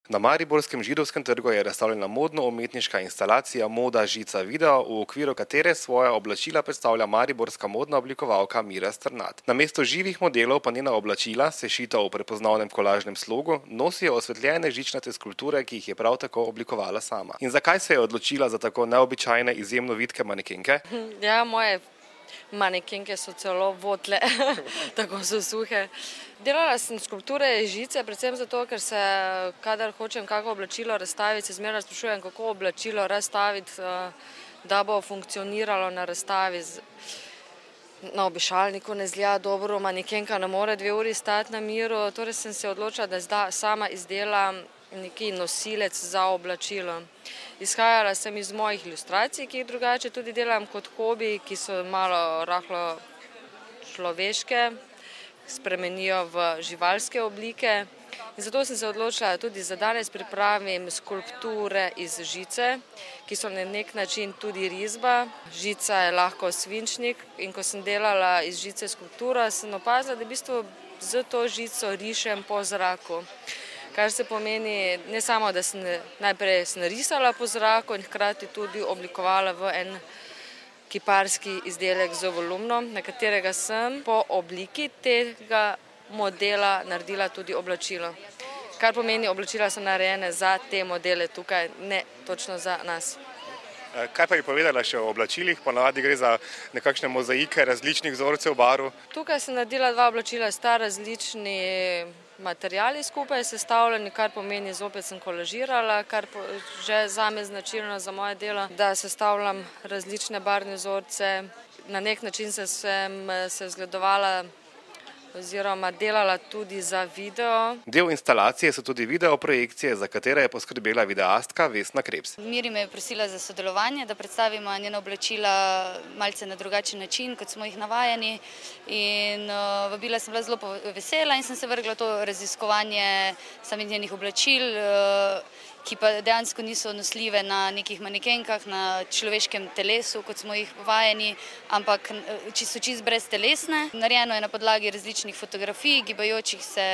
Na mariborskem Židovskem trgu je razstavljena modno-umetniška instalacija Moda, žica, video, v okviru katere svoja oblačila predstavlja mariborska modna oblikovalka Mira Strnad. Namesto živih modelov pa njena oblačila, sešita v prepoznavnem kolažnem slogu, nosijo osvetljene žičnate skulpture, ki jih je prav tako oblikovala sama. In zakaj se je odločila za tako neobičajne, izjemno vitke manekenke? Ja, moje manekenke so celo votle, tako so suhe. Delala sem skulpture iz žice, predvsem zato, ker se, kadar hočem kako oblačilo razstaviti, se zmeraj sprašujem, kako oblačilo razstaviti, da bo funkcioniralo na razstavi. Na obešalniku ne izgleda dobro, manekenka ne more 2 uri stati na miru, torej sem se odločila, da sama izdelam neki nosilec za oblačilo. Izhajala sem iz mojih ilustracij, ki jih drugače tudi delam kot hobi, ki so malo rahlo človeške, spremenijo v živalske oblike. In zato sem se odločila, da tudi za danes pripravim skulpture iz žice, ki so na nek način tudi risba. Žica je lahko svinčnik in ko sem delala iz žice skulpturo, sem opazila, da v bistvu z to žico rišem po zraku. Kar se pomeni ne samo, da sem najprej narisala po zraku in hkrati tudi oblikovala v en kiparski izdelek z volumnom, na katerega sem po obliki tega modela naredila tudi oblačilo. Kar pomeni, oblačila so narejene za te modele tukaj, ne točno za nas. Kaj pa bi povedala še o oblačilih? Ponavadi gre za nekakšne mozaike različnih vzorcev barv. Tukaj sem naredila 2 oblačila, sta različni materiali skupaj sestavljeni, kar pomeni, zopet sem kolažirala, kar že zame značilno za moje delo, da sestavljam različne barvne vzorce. Na nek način sem se zgledovala oziroma delala tudi za video. Del instalacije so tudi videoprojekcije, za katere je poskrbela videastka Vesna Krebs. Miri me je prosila za sodelovanje, da predstavimo njena oblačila malce na drugačen način, kot smo jih navajeni. In vabila sem bila zelo vesela in sem se vrgla v to raziskovanje samih njenih oblačil, ki pa dejansko niso nosljive na nekih manekenkah, na človeškem telesu, kot smo jih vajeni, ampak so čist breztelesne. Narejeno je na podlagi različnih fotografij, gibajočih se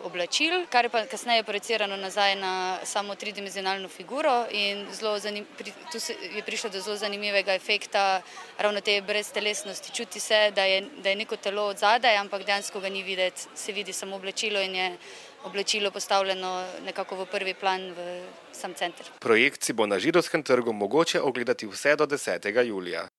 oblačil, kar je pa kasneje projicirano nazaj na samo tridimenzionalno figuro in tu je prišlo do zelo zanimivega efekta ravno te breztelesnosti. Čuti se, da je neko telo od zadaj, ampak dejansko ga ni videti, se vidi samo oblačilo in je oblačilo postavljeno nekako v prvi plan v sam center. Projekt si bo na Židovskem trgu mogoče ogledati vse do 10. julija.